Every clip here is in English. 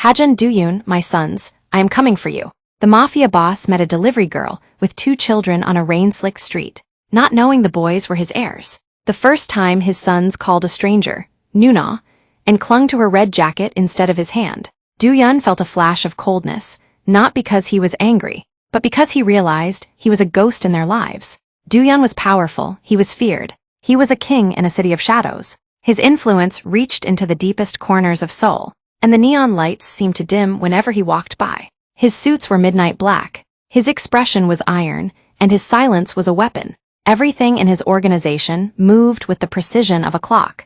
Hajun Duyun, my sons, I am coming for you. The mafia boss met a delivery girl with 2 children on a rain-slicked street, not knowing the boys were his heirs. The first time his sons called a stranger, Nuna, and clung to her red jacket instead of his hand. Duyun felt a flash of coldness, not because he was angry, but because he realized he was a ghost in their lives. Duyun was powerful, he was feared. He was a king in a city of shadows. His influence reached into the deepest corners of Seoul, and the neon lights seemed to dim whenever he walked by. His suits were midnight black, his expression was iron, and his silence was a weapon. Everything in his organization moved with the precision of a clock.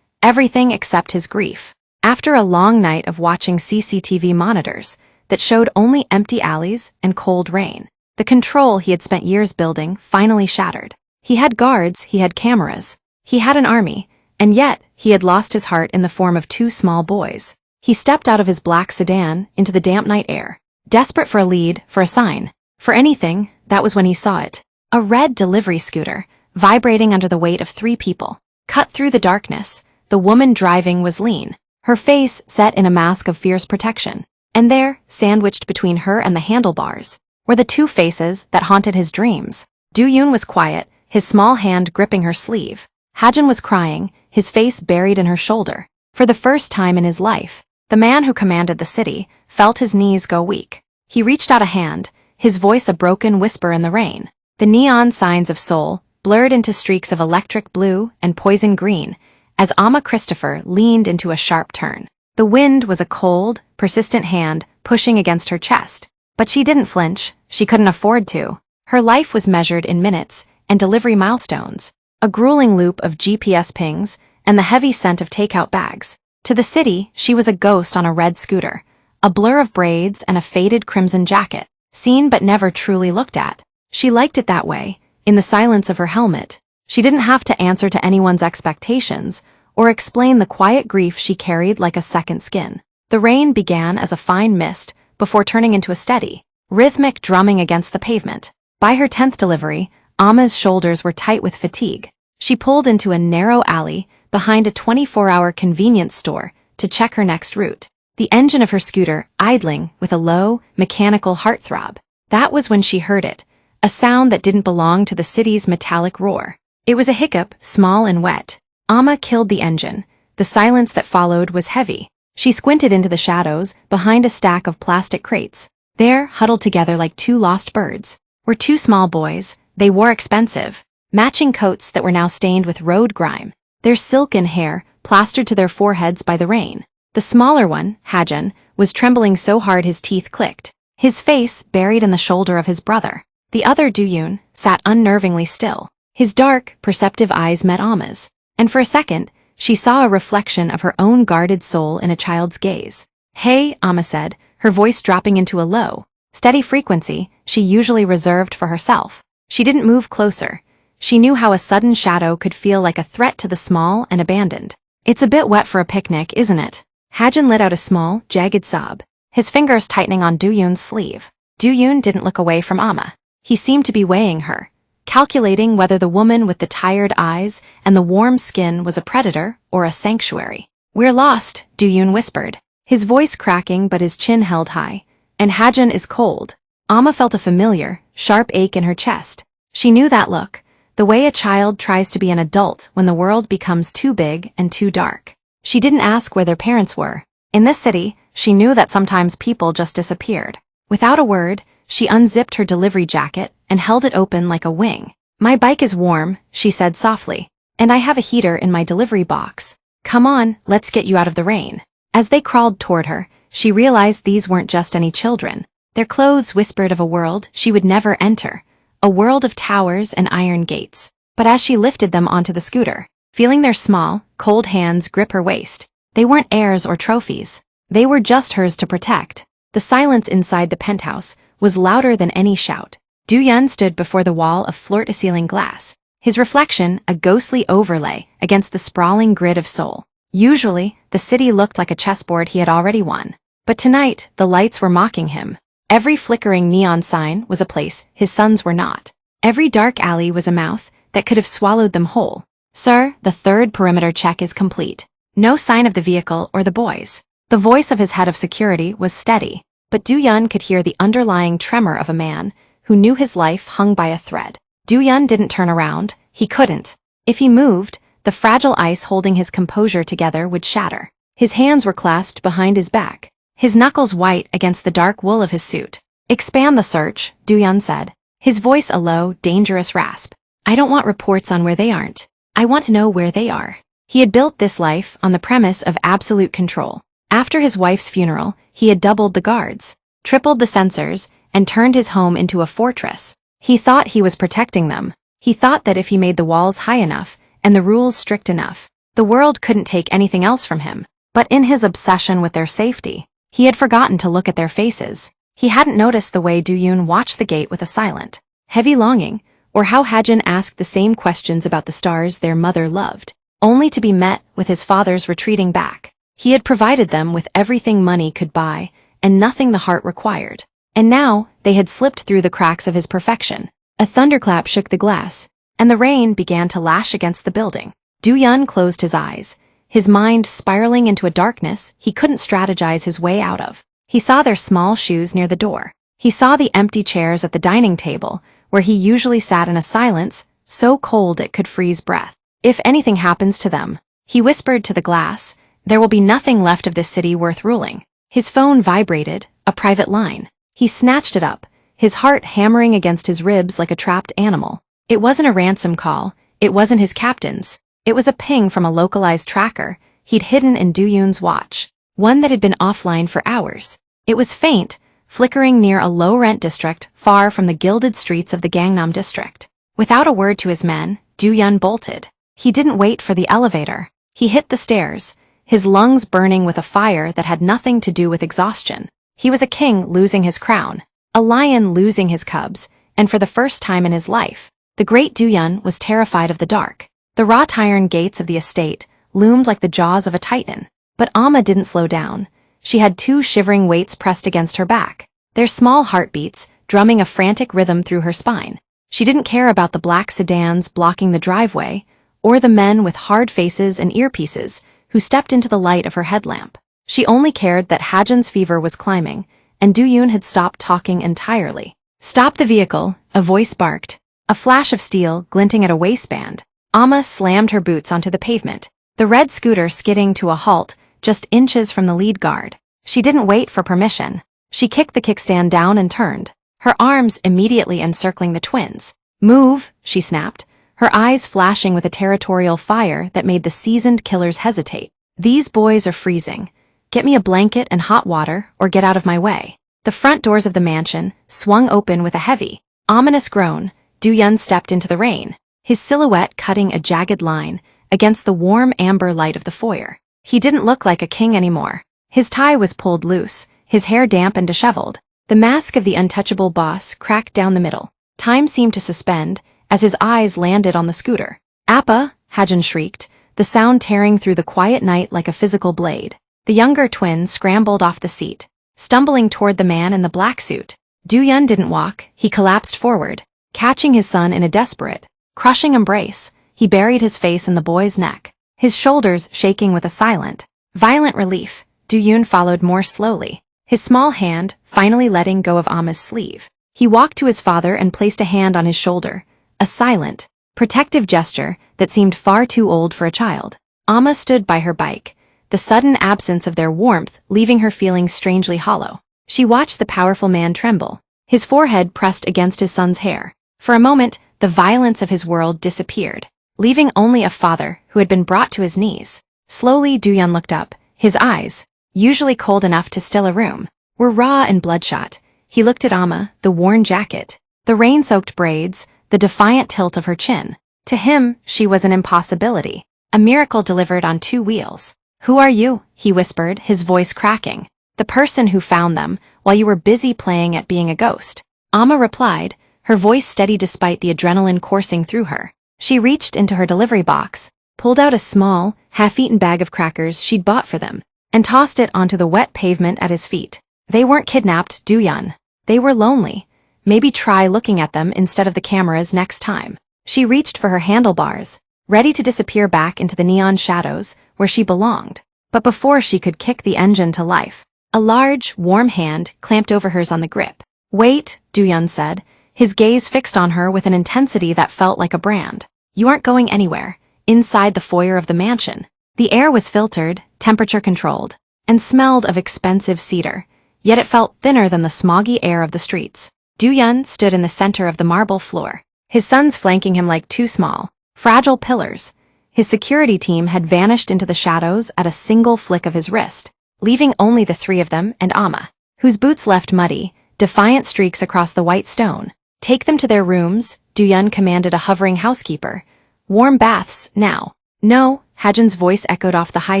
Everything except his grief. After a long night of watching CCTV monitors that showed only empty alleys and cold rain, the control he had spent years building finally shattered. He had guards, he had cameras, he had an army, and yet he had lost his heart in the form of 2 small boys. He stepped out of his black sedan into the damp night air, desperate for a lead, for a sign, for anything. That was when he saw it. A red delivery scooter, vibrating under the weight of 3 people. Cut through the darkness, the woman driving was lean, her face set in a mask of fierce protection. And there, sandwiched between her and the handlebars, were the 2 faces that haunted his dreams. Duyun was quiet, his small hand gripping her sleeve. Hajun was crying, his face buried in her shoulder. For the first time in his life, the man who commanded the city felt his knees go weak. He reached out a hand, his voice a broken whisper in the rain. The neon signs of Seoul blurred into streaks of electric blue and poison green as Amma Christopher leaned into a sharp turn. The wind was a cold, persistent hand pushing against her chest. But she didn't flinch, she couldn't afford to. Her life was measured in minutes and delivery milestones, a grueling loop of GPS pings and the heavy scent of takeout bags. To the city, she was a ghost on a red scooter, a blur of braids and a faded crimson jacket, seen but never truly looked at. She liked it that way, in the silence of her helmet. She didn't have to answer to anyone's expectations or explain the quiet grief she carried like a second skin. The rain began as a fine mist before turning into a steady, rhythmic drumming against the pavement. By her 10th delivery, Amma's shoulders were tight with fatigue. She pulled into a narrow alley behind a 24-hour convenience store to check her next route, the engine of her scooter idling with a low, mechanical heartthrob. That was when she heard it, a sound that didn't belong to the city's metallic roar. It was a hiccup, small and wet. Amma killed the engine. The silence that followed was heavy. She squinted into the shadows behind a stack of plastic crates. There, huddled together like 2 lost birds, were 2 small boys. They wore expensive, matching coats that were now stained with road grime, their silken hair plastered to their foreheads by the rain. The smaller one, Hajun, was trembling so hard his teeth clicked, his face buried in the shoulder of his brother. The other, Duyun, sat unnervingly still. His dark, perceptive eyes met Amma's, and for a second, she saw a reflection of her own guarded soul in a child's gaze. "Hey," Amma said, her voice dropping into a low, steady frequency she usually reserved for herself. She didn't move closer. She knew how a sudden shadow could feel like a threat to the small and abandoned. "It's a bit wet for a picnic, isn't it?" Hajun let out a small, jagged sob, his fingers tightening on Duyun's sleeve. Duyun didn't look away from Amma. He seemed to be weighing her, calculating whether the woman with the tired eyes and the warm skin was a predator or a sanctuary. "We're lost," Duyun whispered, his voice cracking but his chin held high. "And Hajun is cold." Amma felt a familiar, sharp ache in her chest. She knew that look, the way a child tries to be an adult when the world becomes too big and too dark. She didn't ask where their parents were. In this city, she knew that sometimes people just disappeared. Without a word, she unzipped her delivery jacket and held it open like a wing. "My bike is warm," she said softly, "and I have a heater in my delivery box. Come on, let's get you out of the rain." As they crawled toward her, she realized these weren't just any children. Their clothes whispered of a world she would never enter, a world of towers and iron gates. But as she lifted them onto the scooter, feeling their small, cold hands grip her waist, they weren't heirs or trophies. They were just hers to protect. The silence inside the penthouse was louder than any shout. Duyun stood before the wall of floor-to-ceiling glass, his reflection a ghostly overlay against the sprawling grid of Seoul. Usually, the city looked like a chessboard he had already won. But tonight, the lights were mocking him. Every flickering neon sign was a place his sons were not. Every dark alley was a mouth that could have swallowed them whole. "Sir, the 3rd perimeter check is complete. No sign of the vehicle or the boys." The voice of his head of security was steady, but Do-yun could hear the underlying tremor of a man who knew his life hung by a thread. Do-yun didn't turn around. He couldn't. If he moved, the fragile ice holding his composure together would shatter. His hands were clasped behind his back, his knuckles white against the dark wool of his suit. "Expand the search," Do-yun said, his voice a low, dangerous rasp. "I don't want reports on where they aren't. I want to know where they are." He had built this life on the premise of absolute control. After his wife's funeral, he had doubled the guards, tripled the censors, and turned his home into a fortress. He thought he was protecting them. He thought that if he made the walls high enough and the rules strict enough, the world couldn't take anything else from him. But in his obsession with their safety, he had forgotten to look at their faces. He hadn't noticed the way Do-yun watched the gate with a silent, heavy longing, or how Ha-jin asked the same questions about the stars their mother loved, only to be met with his father's retreating back. He had provided them with everything money could buy and nothing the heart required. And now they had slipped through the cracks of his perfection. A thunderclap shook the glass, and the rain began to lash against the building. Do-yun closed his eyes, his mind spiraling into a darkness he couldn't strategize his way out of. He saw their small shoes near the door. He saw the empty chairs at the dining table, where he usually sat in a silence so cold it could freeze breath. "If anything happens to them," he whispered to the glass, "there will be nothing left of this city worth ruling." His phone vibrated, a private line. He snatched it up, his heart hammering against his ribs like a trapped animal. It wasn't a ransom call, it wasn't his captain's. It was a ping from a localized tracker he'd hidden in Do-yun's watch, one that had been offline for hours. It was faint, flickering near a low-rent district far from the gilded streets of the Gangnam district. Without a word to his men, Do-yun bolted. He didn't wait for the elevator. He hit the stairs, his lungs burning with a fire that had nothing to do with exhaustion. He was a king losing his crown, a lion losing his cubs, and for the first time in his life, the great Do-yun was terrified of the dark. The wrought iron gates of the estate loomed like the jaws of a titan. But Amma didn't slow down. She had two shivering weights pressed against her back, their small heartbeats drumming a frantic rhythm through her spine. She didn't care about the black sedans blocking the driveway, or the men with hard faces and earpieces who stepped into the light of her headlamp. She only cared that Ha-jin's fever was climbing, and Do-yun had stopped talking entirely. "Stop the vehicle," a voice barked, a flash of steel glinting at a waistband. Amma slammed her boots onto the pavement, the red scooter skidding to a halt just inches from the lead guard. She didn't wait for permission. She kicked the kickstand down and turned, her arms immediately encircling the twins. "Move," she snapped, her eyes flashing with a territorial fire that made the seasoned killers hesitate. "These boys are freezing. Get me a blanket and hot water, or get out of my way." The front doors of the mansion swung open with a heavy, ominous groan. Do-yun stepped into the rain, his silhouette cutting a jagged line against the warm amber light of the foyer. He didn't look like a king anymore. His tie was pulled loose, his hair damp and disheveled. The mask of the untouchable boss cracked down the middle. Time seemed to suspend as his eyes landed on the scooter. "Appa!" Ha-jin shrieked, the sound tearing through the quiet night like a physical blade. The younger twin scrambled off the seat, stumbling toward the man in the black suit. Do-yun didn't walk, he collapsed forward, catching his son in a desperate, crushing embrace. He buried his face in the boy's neck, his shoulders shaking with a silent, violent relief. Do-yun followed more slowly, his small hand finally letting go of Amma's sleeve. He walked to his father and placed a hand on his shoulder, a silent, protective gesture that seemed far too old for a child. Amma stood by her bike, the sudden absence of their warmth leaving her feeling strangely hollow. She watched the powerful man tremble, his forehead pressed against his son's hair. For a moment, the violence of his world disappeared, leaving only a father who had been brought to his knees. Slowly, Do-yun looked up. His eyes, usually cold enough to still a room, were raw and bloodshot. He looked at Amma, the worn jacket, the rain-soaked braids, the defiant tilt of her chin. To him, she was an impossibility, a miracle delivered on two wheels. "Who are you?" he whispered, his voice cracking. "The person who found them while you were busy playing at being a ghost." Amma replied, her voice steady despite the adrenaline coursing through her. She reached into her delivery box, pulled out a small, half-eaten bag of crackers she'd bought for them, and tossed it onto the wet pavement at his feet. They weren't kidnapped, Do-yun. They were lonely. Maybe try looking at them instead of the cameras next time. She reached for her handlebars, ready to disappear back into the neon shadows where she belonged. But before she could kick the engine to life, a large, warm hand clamped over hers on the grip. "Wait," Do-yeon said, his gaze fixed on her with an intensity that felt like a brand. "You aren't going anywhere." Inside the foyer of the mansion, the air was filtered, temperature-controlled, and smelled of expensive cedar, yet it felt thinner than the smoggy air of the streets. Do-yeon stood in the center of the marble floor, his sons flanking him like two small, fragile pillars. His security team had vanished into the shadows at a single flick of his wrist, leaving only the three of them and Amma, whose boots left muddy, defiant streaks across the white stone. "Take them to their rooms," Do-yeon commanded a hovering housekeeper. "Warm baths, now." "No," Hajin's voice echoed off the high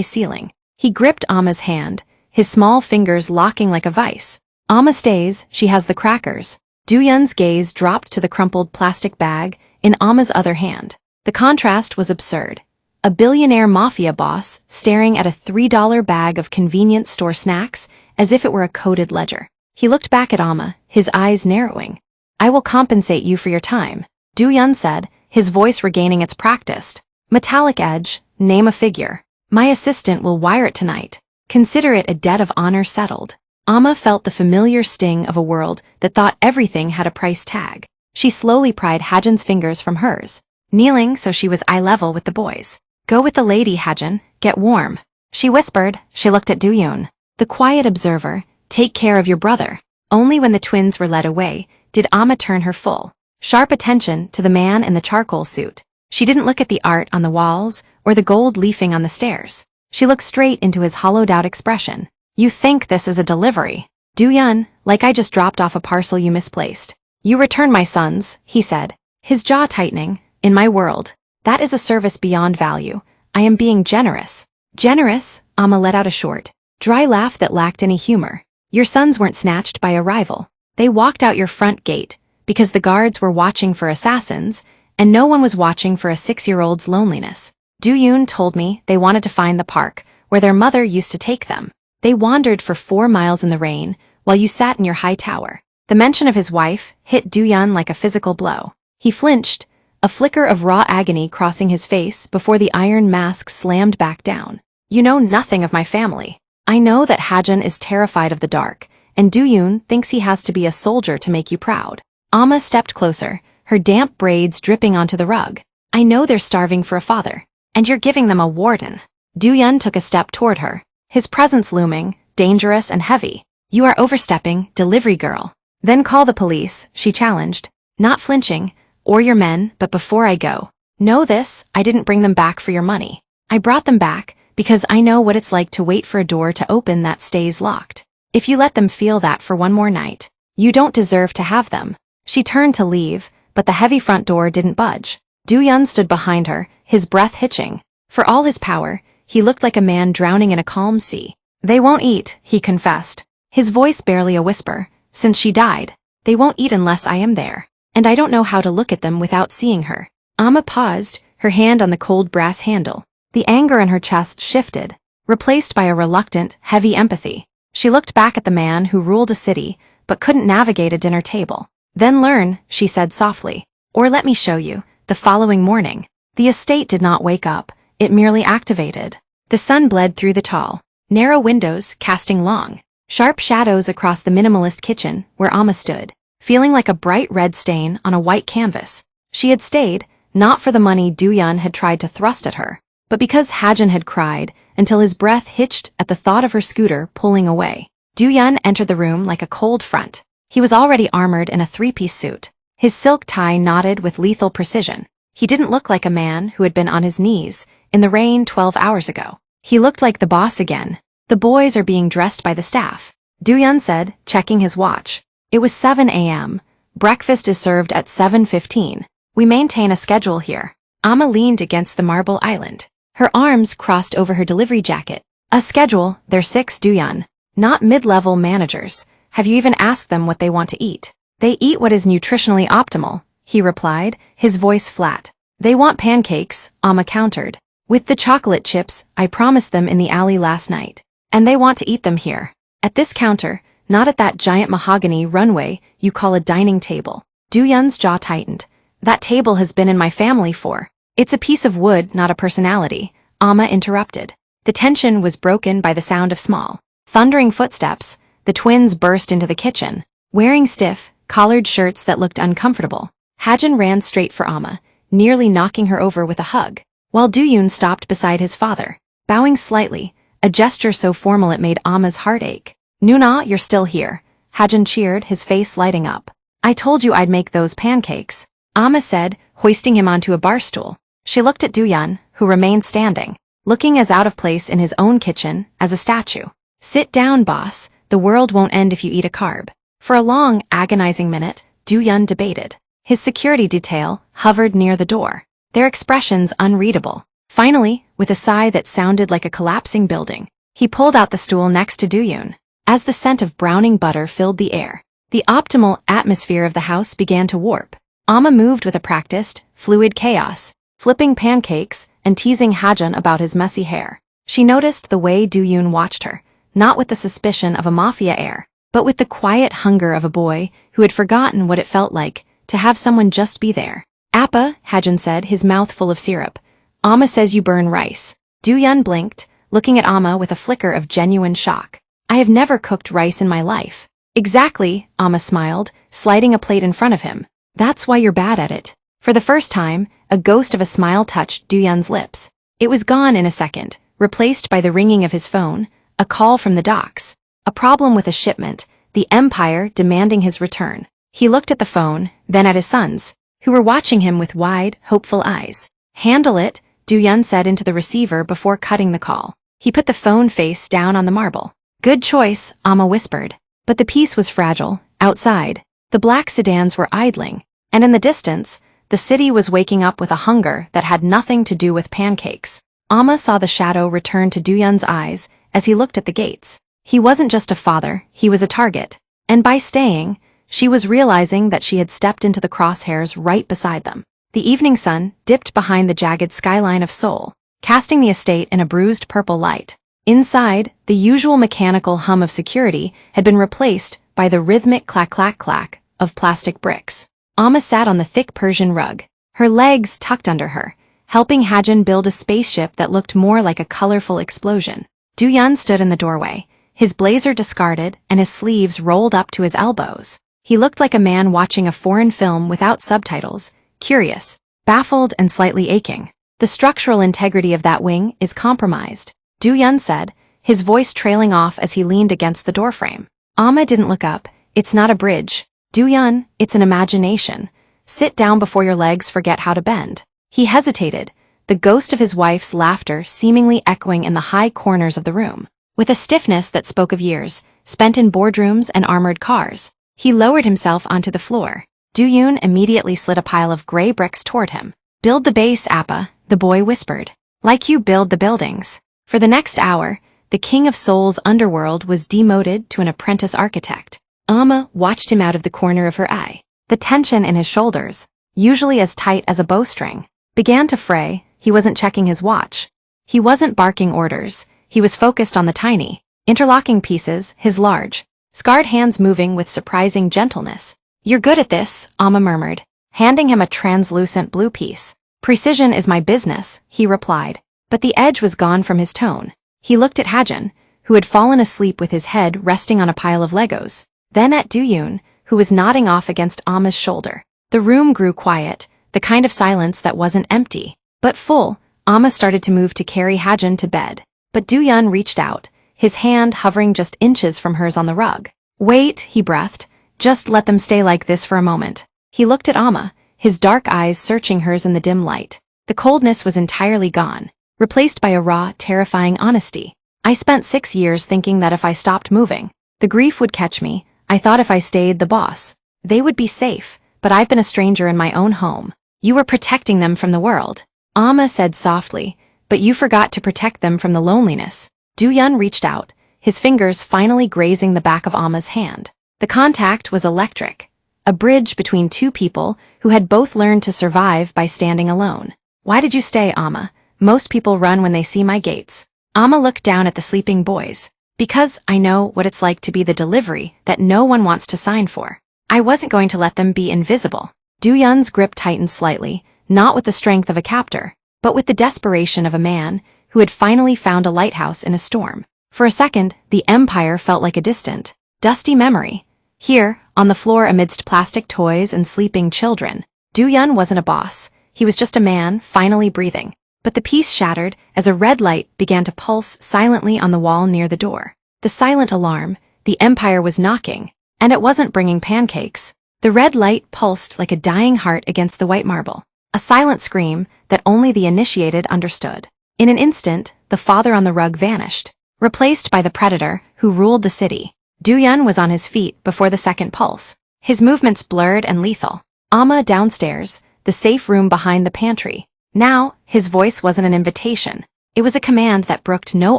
ceiling. He gripped Amma's hand, his small fingers locking like a vice. "Amma stays, she has the crackers." Do-yeon's gaze dropped to the crumpled plastic bag in Amma's other hand. The contrast was absurd. A billionaire mafia boss staring at a $3 bag of convenience store snacks as if it were a coded ledger. He looked back at Amma, his eyes narrowing. "I will compensate you for your time," Do-yeon said, his voice regaining its practiced, metallic edge. "Name a figure. My assistant will wire it tonight. Consider it a debt of honor settled." Amma felt the familiar sting of a world that thought everything had a price tag. She slowly pried Hajin's fingers from hers, kneeling so she was eye level with the boys. "Go with the lady, Hajin. Get warm," she whispered. She looked at Do-yeon, the quiet observer. "Take care of your brother." Only when the twins were led away did Amma turn her full, sharp attention to the man in the charcoal suit. She didn't look at the art on the walls or the gold leafing on the stairs. She looked straight into his hollowed-out expression. "You think this is a delivery, Do-yeon, like I just dropped off a parcel you misplaced. You return my sons," he said, his jaw tightening. "In my world, that is a service beyond value. I am being generous." "Generous?" Amma let out a short, dry laugh that lacked any humor. "Your sons weren't snatched by a rival. They walked out your front gate because the guards were watching for assassins, and no one was watching for a 6-year-old's loneliness. Do-yeon told me they wanted to find the park where their mother used to take them. They wandered for 4 miles in the rain while you sat in your high tower." The mention of his wife hit Do-yeon like a physical blow. He flinched, a flicker of raw agony crossing his face before the iron mask slammed back down. "You know nothing of my family. I know that Hajin is terrified of the dark, and Do-yeon thinks he has to be a soldier to make you proud." Amma stepped closer, her damp braids dripping onto the rug. "I know they're starving for a father, and you're giving them a warden." Do-yeon took a step toward her, his presence looming, dangerous and heavy. "You are overstepping, delivery girl." "Then call the police," she challenged, not flinching, "or your men, but before I go, know this, I didn't bring them back for your money. I brought them back because I know what it's like to wait for a door to open that stays locked. If you let them feel that for one more night, you don't deserve to have them." She turned to leave, but the heavy front door didn't budge. Do-yeon stood behind her, his breath hitching. For all his power, he looked like a man drowning in a calm sea. "They won't eat," he confessed, his voice barely a whisper. "Since she died, they won't eat unless I am there. And I don't know how to look at them without seeing her." Amma paused, her hand on the cold brass handle. The anger in her chest shifted, replaced by a reluctant, heavy empathy. She looked back at the man who ruled a city but couldn't navigate a dinner table. "Then learn," she said softly. "Or let me show you." The following morning, the estate did not wake up, it merely activated. The sun bled through the tall, narrow windows, casting long, sharp shadows across the minimalist kitchen where Amma stood, feeling like a bright red stain on a white canvas. She had stayed, not for the money Do-yeon had tried to thrust at her, but because Hajin had cried until his breath hitched at the thought of her scooter pulling away. Do-yeon entered the room like a cold front. He was already armored in a 3-piece suit, his silk tie knotted with lethal precision. He didn't look like a man who had been on his knees in the rain 12 hours ago. He looked like the boss again. "The boys are being dressed by the staff," Do-yeon said, checking his watch. It was 7 a.m. Breakfast is served at 7:15. "We maintain a schedule here." Amma leaned against the marble island, her arms crossed over her delivery jacket. "A schedule, they're 6, Do-yeon. Not mid-level managers. Have you even asked them what they want to eat?" "They eat what is nutritionally optimal," he replied, his voice flat. "They want pancakes," Amma countered. "With the chocolate chips I promised them in the alley last night. And they want to eat them here. At this counter, not at that giant mahogany runway you call a dining table." Do-yeon's jaw tightened. "That table has been in my family for." "It's a piece of wood, not a personality," Amma interrupted. The tension was broken by the sound of small, thundering footsteps. The twins burst into the kitchen, wearing stiff, collared shirts that looked uncomfortable. Hajin ran straight for Amma, nearly knocking her over with a hug, while Do-yoon stopped beside his father, bowing slightly, a gesture so formal it made Amma's heart ache. "Nuna, you're still here," Hajin cheered, his face lighting up. "I told you I'd make those pancakes," Amma said, hoisting him onto a bar stool. She looked at Do-yeon, who remained standing, looking as out of place in his own kitchen as a statue. "Sit down, boss. The world won't end if you eat a carb." For a long, agonizing minute, Do-yeon debated. His security detail hovered near the door, their expressions unreadable. Finally, with a sigh that sounded like a collapsing building, he pulled out the stool next to Do-yoon. As the scent of browning butter filled the air, the optimal atmosphere of the house began to warp. Amma moved with a practiced, fluid chaos, flipping pancakes and teasing Hajin about his messy hair. She noticed the way Do-yoon watched her, not with the suspicion of a mafia heir, but with the quiet hunger of a boy who had forgotten what it felt like to have someone just be there. "Appa," Hajin said, his mouth full of syrup. "Amma says you burn rice." Do-yeon blinked, looking at Amma with a flicker of genuine shock. "I have never cooked rice in my life." "Exactly," Amma smiled, sliding a plate in front of him. "That's why you're bad at it." For the first time, a ghost of a smile touched Do-yeon's lips. It was gone in a second, replaced by the ringing of his phone, a call from the docks. A problem with a shipment, the Empire demanding his return. He looked at the phone, then at his sons, who were watching him with wide, hopeful eyes. "Handle it," Do-yeon said into the receiver before cutting the call. He put the phone face down on the marble. "Good choice," Amma whispered. But the peace was fragile. Outside, the black sedans were idling, and in the distance, the city was waking up with a hunger that had nothing to do with pancakes. Amma saw the shadow return to Do-yeon's eyes as he looked at the gates. He wasn't just a father, he was a target. And by staying, she was realizing that she had stepped into the crosshairs right beside them. The evening sun dipped behind the jagged skyline of Seoul, casting the estate in a bruised purple light. Inside, the usual mechanical hum of security had been replaced by the rhythmic clack-clack-clack of plastic bricks. Amma sat on the thick Persian rug, her legs tucked under her, helping Hajin build a spaceship that looked more like a colorful explosion. Do-yeon stood in the doorway, his blazer discarded and his sleeves rolled up to his elbows. He looked like a man watching a foreign film without subtitles, curious, baffled and slightly aching. "The structural integrity of that wing is compromised," Do-yeon said, his voice trailing off as he leaned against the doorframe. Amma didn't look up. "It's not a bridge. Do-yeon, it's an imagination. Sit down before your legs forget how to bend." He hesitated, the ghost of his wife's laughter seemingly echoing in the high corners of the room. With a stiffness that spoke of years, spent in boardrooms and armored cars, he lowered himself onto the floor. Do-yoon immediately slid a pile of gray bricks toward him. "Build the base, Appa," the boy whispered. "Like you build the buildings." For the next hour, the king of Seoul's underworld was demoted to an apprentice architect. Amma watched him out of the corner of her eye. The tension in his shoulders, usually as tight as a bowstring, began to fray. He wasn't checking his watch. He wasn't barking orders. He was focused on the tiny, interlocking pieces, his large, scarred hands moving with surprising gentleness. "You're good at this," Amma murmured, handing him a translucent blue piece. "Precision is my business," he replied. But the edge was gone from his tone. He looked at Hajin, who had fallen asleep with his head resting on a pile of Legos, then at Do-yoon, who was nodding off against Amma's shoulder. The room grew quiet, the kind of silence that wasn't empty, but full. Amma started to move to carry Hajin to bed, but Do-yeon reached out, his hand hovering just inches from hers on the rug. "Wait," he breathed, "just let them stay like this for a moment." He looked at Amma, his dark eyes searching hers in the dim light. The coldness was entirely gone, replaced by a raw, terrifying honesty. "I spent 6 years thinking that if I stopped moving, the grief would catch me. I thought if I stayed the boss, they would be safe, but I've been a stranger in my own home. You were protecting them from the world," Amma said softly, "but you forgot to protect them from the loneliness." Do-yeon reached out, his fingers finally grazing the back of Amma's hand. The contact was electric, a bridge between two people who had both learned to survive by standing alone. "Why did you stay, Amma? Most people run when they see my gates." Amma looked down at the sleeping boys. "Because I know what it's like to be the delivery that no one wants to sign for. I wasn't going to let them be invisible." Do-yeon's grip tightened slightly, not with the strength of a captor, but with the desperation of a man who had finally found a lighthouse in a storm. For a second, the empire felt like a distant, dusty memory. Here, on the floor amidst plastic toys and sleeping children, Do-yeon wasn't a boss. He was just a man, finally breathing. But the peace shattered as a red light began to pulse silently on the wall near the door. The silent alarm, the empire was knocking, and it wasn't bringing pancakes. The red light pulsed like a dying heart against the white marble, a silent scream that only the initiated understood. In an instant, the father on the rug vanished, replaced by the predator who ruled the city. Do-yeon was on his feet before the second pulse, his movements blurred and lethal. Amma downstairs, the safe room behind the pantry. Now, his voice wasn't an invitation. It was a command that brooked no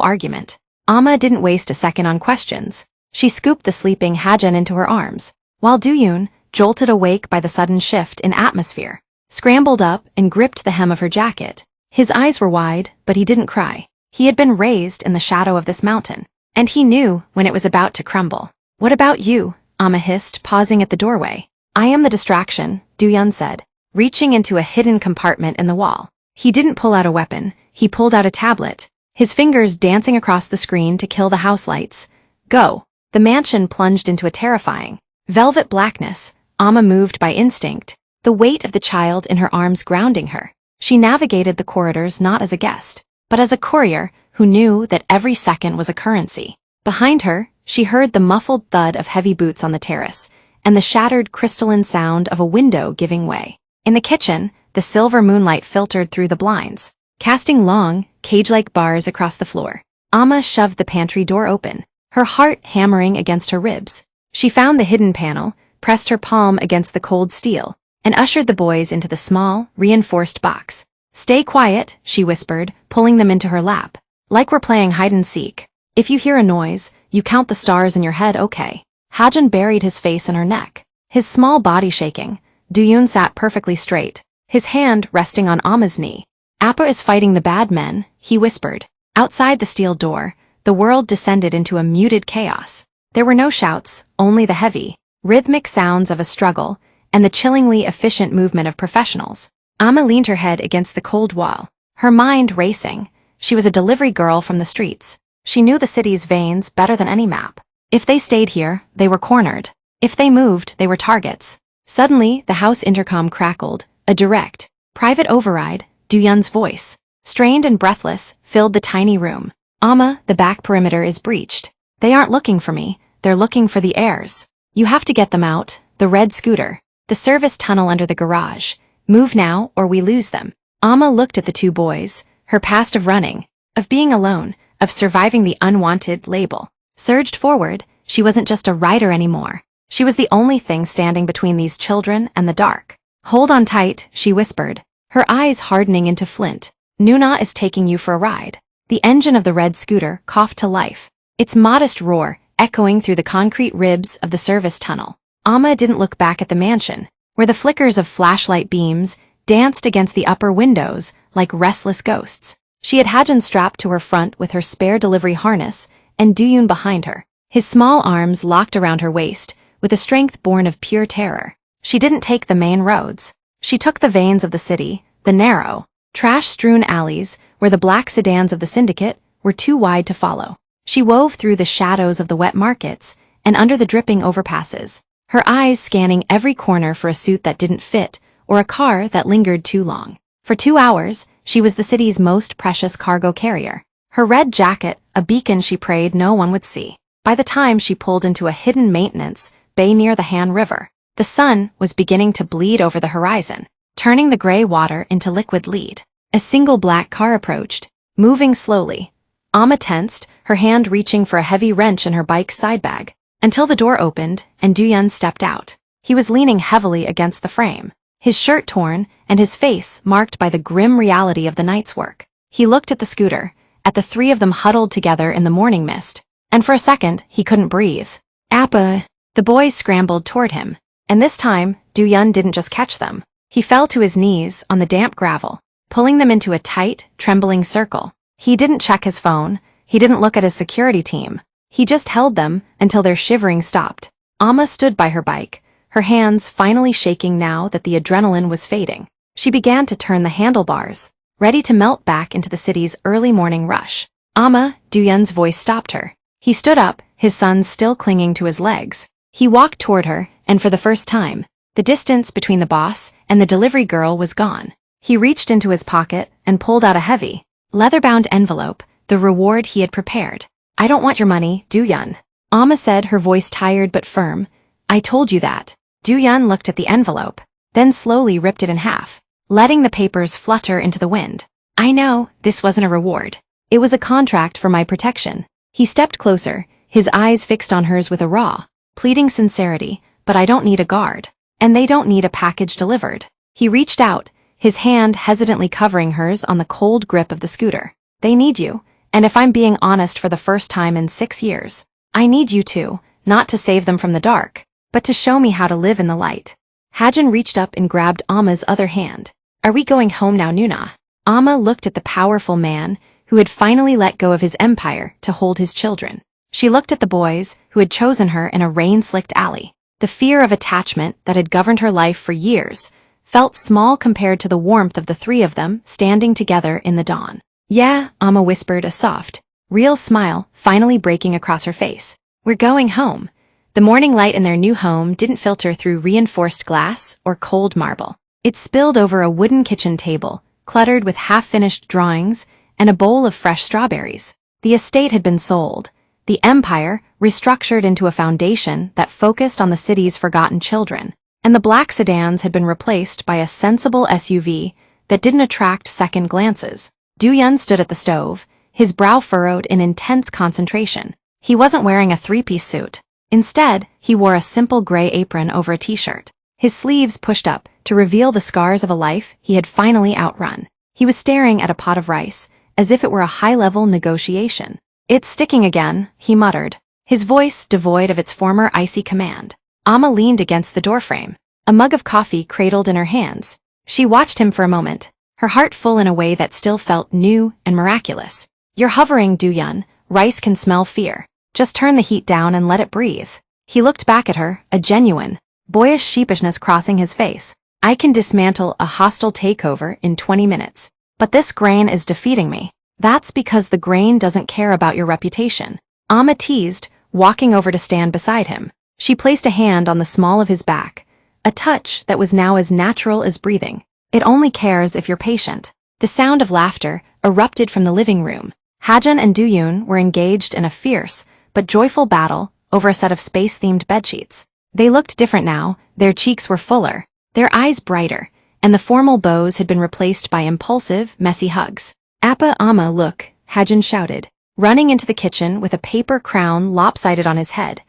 argument. Amma didn't waste a second on questions. She scooped the sleeping Hajin into her arms, while Do-yeon, jolted awake by the sudden shift in atmosphere, scrambled up and gripped the hem of her jacket. His eyes were wide, but he didn't cry. He had been raised in the shadow of this mountain, and he knew when it was about to crumble. "What about you?" Amma hissed, pausing at the doorway. "I am the distraction," Do-yeon said, reaching into a hidden compartment in the wall. He didn't pull out a weapon, he pulled out a tablet, his fingers dancing across the screen to kill the house lights. "Go." The mansion plunged into a terrifying, velvet blackness. Amma moved by instinct, the weight of the child in her arms grounding her. She navigated the corridors not as a guest, but as a courier who knew that every second was a currency. Behind her, she heard the muffled thud of heavy boots on the terrace, and the shattered crystalline sound of a window giving way. In the kitchen, the silver moonlight filtered through the blinds, casting long, cage-like bars across the floor. Amma shoved the pantry door open, her heart hammering against her ribs. She found the hidden panel, pressed her palm against the cold steel, and ushered the boys into the small, reinforced box. "Stay quiet," she whispered, pulling them into her lap. "Like we're playing hide-and-seek. If you hear a noise, you count the stars in your head, okay?" Hajin buried his face in her neck, his small body shaking. Do-yeon sat perfectly straight, his hand resting on Amma's knee. "Appa is fighting the bad men," he whispered. Outside the steel door, the world descended into a muted chaos. There were no shouts, only the heavy, rhythmic sounds of a struggle and the chillingly efficient movement of professionals. Amma leaned her head against the cold wall, her mind racing. She was a delivery girl from the streets. She knew the city's veins better than any map. If they stayed here, they were cornered. If they moved, they were targets. Suddenly, the house intercom crackled, a direct, private override. Do-yeon's voice, strained and breathless, filled the tiny room. "Amma, the back perimeter is breached. They aren't looking for me, they're looking for the heirs. You have to get them out, the red scooter, the service tunnel under the garage. Move now or we lose them." Amma looked at the two boys, her past of running, of being alone, of surviving the unwanted label, surged forward. She wasn't just a writer anymore. She was the only thing standing between these children and the dark. "Hold on tight," she whispered, her eyes hardening into flint. "Nuna is taking you for a ride." The engine of the red scooter coughed to life, its modest roar echoing through the concrete ribs of the service tunnel. Amma didn't look back at the mansion, where the flickers of flashlight beams danced against the upper windows like restless ghosts. She had Hajin strapped to her front with her spare delivery harness, and Do-yeon behind her, his small arms locked around her waist, with a strength born of pure terror. She didn't take the main roads. She took the veins of the city, the narrow, trash-strewn alleys where the black sedans of the syndicate were too wide to follow. She wove through the shadows of the wet markets and under the dripping overpasses, her eyes scanning every corner for a suit that didn't fit or a car that lingered too long. For 2 hours, she was the city's most precious cargo carrier, her red jacket a beacon she prayed no one would see. By the time she pulled into a hidden maintenance bay near the Han River, the sun was beginning to bleed over the horizon, turning the gray water into liquid lead. A single black car approached, moving slowly. Amma tensed, her hand reaching for a heavy wrench in her bike's side bag, until the door opened and Do-yeon stepped out. He was leaning heavily against the frame, his shirt torn and his face marked by the grim reality of the night's work. He looked at the scooter, at the three of them huddled together in the morning mist, and for a second he couldn't breathe. "Appa!" The boys scrambled toward him, and this time Do-yeon didn't just catch them. He fell to his knees on the damp gravel, pulling them into a tight, trembling circle. He didn't check his phone, he didn't look at his security team. He just held them until their shivering stopped. Amma stood by her bike, her hands finally shaking now that the adrenaline was fading. She began to turn the handlebars, ready to melt back into the city's early morning rush. "Amma," Do-yeon's voice stopped her. He stood up, his sons still clinging to his legs. He walked toward her, and for the first time, the distance between the boss and the delivery girl was gone. He reached into his pocket and pulled out a heavy, leather-bound envelope, the reward he had prepared. "I don't want your money, Do-yeon," Amma said, her voice tired but firm. "I told you that." Do-yeon looked at the envelope, then slowly ripped it in half, letting the papers flutter into the wind. "I know, this wasn't a reward. It was a contract for my protection." He stepped closer, his eyes fixed on hers with a raw, pleading sincerity, "But I don't need a guard. And they don't need a package delivered." He reached out, his hand hesitantly covering hers on the cold grip of the scooter. "They need you, and if I'm being honest for the first time in 6 years, I need you too, not to save them from the dark, but to show me how to live in the light." Hajin reached up and grabbed Amma's other hand. "Are we going home now, Nuna?" Amma looked at the powerful man who had finally let go of his empire to hold his children. She looked at the boys who had chosen her in a rain-slicked alley. The fear of attachment that had governed her life for years felt small compared to the warmth of the three of them standing together in the dawn. "Yeah," Amma whispered, a soft, real smile finally breaking across her face. "We're going home." The morning light in their new home didn't filter through reinforced glass or cold marble. It spilled over a wooden kitchen table, cluttered with half-finished drawings and a bowl of fresh strawberries. The estate had been sold, the empire restructured into a foundation that focused on the city's forgotten children, and the black sedans had been replaced by a sensible SUV that didn't attract second glances. Do-yeon stood at the stove, his brow furrowed in intense concentration. He wasn't wearing a three-piece suit. Instead, he wore a simple gray apron over a t-shirt, his sleeves pushed up to reveal the scars of a life he had finally outrun. He was staring at a pot of rice, as if it were a high-level negotiation. "It's sticking again," he muttered, his voice devoid of its former icy command. Amma leaned against the doorframe, a mug of coffee cradled in her hands. She watched him for a moment, her heart full in a way that still felt new and miraculous. "You're hovering, Do-yeon. Rice can smell fear. Just turn the heat down and let it breathe." He looked back at her, a genuine, boyish sheepishness crossing his face. "I can dismantle a hostile takeover in 20 minutes. But this grain is defeating me." "That's because the grain doesn't care about your reputation," Amma teased, walking over to stand beside him. She placed a hand on the small of his back, a touch that was now as natural as breathing. "It only cares if you're patient." The sound of laughter erupted from the living room. Hajin and Do-yeon were engaged in a fierce but joyful battle over a set of space-themed bedsheets. They looked different now, their cheeks were fuller, their eyes brighter, and the formal bows had been replaced by impulsive, messy hugs. "Appa, Amma, look," Hajin shouted, running into the kitchen with a paper crown lopsided on his head.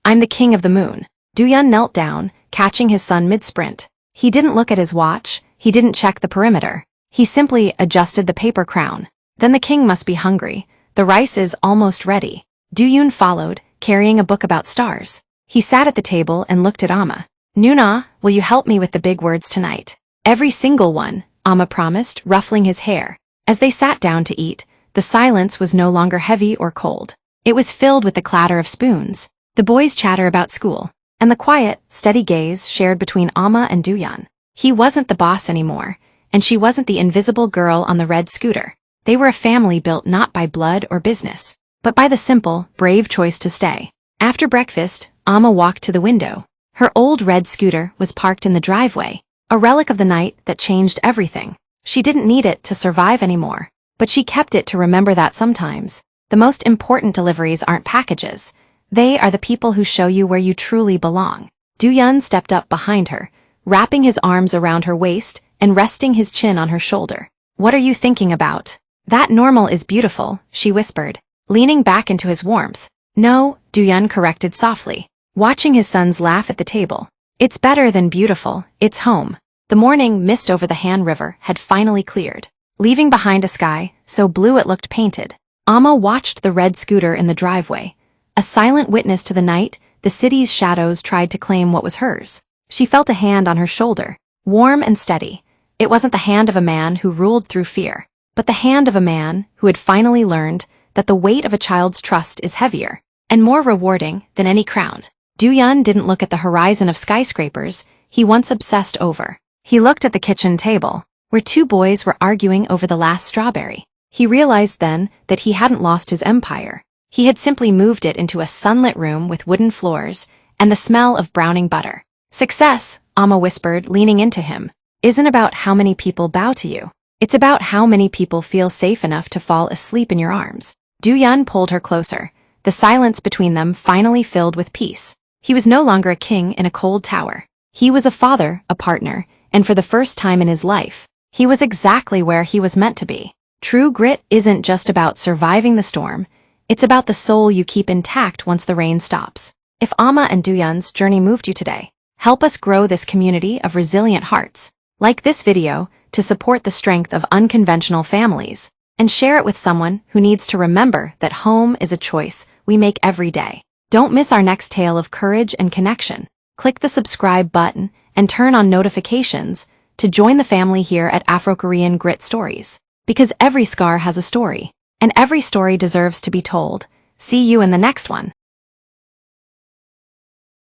"I'm the king of the moon." Do-yeon knelt down, catching his son mid-sprint. He didn't look at his watch, he didn't check the perimeter. He simply adjusted the paper crown. "Then the king must be hungry. The rice is almost ready." Do-yeon followed, carrying a book about stars. He sat at the table and looked at Amma. "Nuna, will you help me with the big words tonight?" "Every single one," Amma promised, ruffling his hair. As they sat down to eat, the silence was no longer heavy or cold. It was filled with the clatter of spoons, the boys' chatter about school, and the quiet, steady gaze shared between Amma and Do-yeon. He wasn't the boss anymore, and she wasn't the invisible girl on the red scooter. They were a family built not by blood or business, but by the simple, brave choice to stay. After breakfast, Amma walked to the window. Her old red scooter was parked in the driveway, a relic of the night that changed everything. She didn't need it to survive anymore, but she kept it to remember that sometimes the most important deliveries aren't packages. They are the people who show you where you truly belong. Do-yeon stepped up behind her, wrapping his arms around her waist and resting his chin on her shoulder. "What are you thinking about?" "That normal is beautiful," she whispered, leaning back into his warmth. "No," Do-yeon corrected softly, watching his sons laugh at the table. "It's better than beautiful, it's home." The morning mist over the Han River had finally cleared, leaving behind a sky so blue it looked painted. Amma watched the red scooter in the driveway, a silent witness to the night the city's shadows tried to claim what was hers. She felt a hand on her shoulder, warm and steady. It wasn't the hand of a man who ruled through fear, but the hand of a man who had finally learned that the weight of a child's trust is heavier and more rewarding than any crown. Do-yeon didn't look at the horizon of skyscrapers he once obsessed over. He looked at the kitchen table. where two boys were arguing over the last strawberry. He realized then that he hadn't lost his empire. He had simply moved it into a sunlit room with wooden floors and the smell of browning butter. Success, Amma whispered, leaning into him, isn't about how many people bow to you. It's about how many people feel safe enough to fall asleep in your arms. Du-yun pulled her closer. The silence between them finally filled with peace. He was no longer a king in a cold tower. He was a father, a partner, and for the first time in his life, he was exactly where he was meant to be. True grit isn't just about surviving the storm, it's about the soul you keep intact once the rain stops. If Amma and Du-yun's journey moved you today, help us grow this community of resilient hearts. Like this video to support the strength of unconventional families, and share it with someone who needs to remember that home is a choice we make every day. Don't miss our next tale of courage and connection. Click the subscribe button and turn on notifications to join the family here at AfroKorean Grit Stories. Because every scar has a story, and every story deserves to be told. See you in the next one.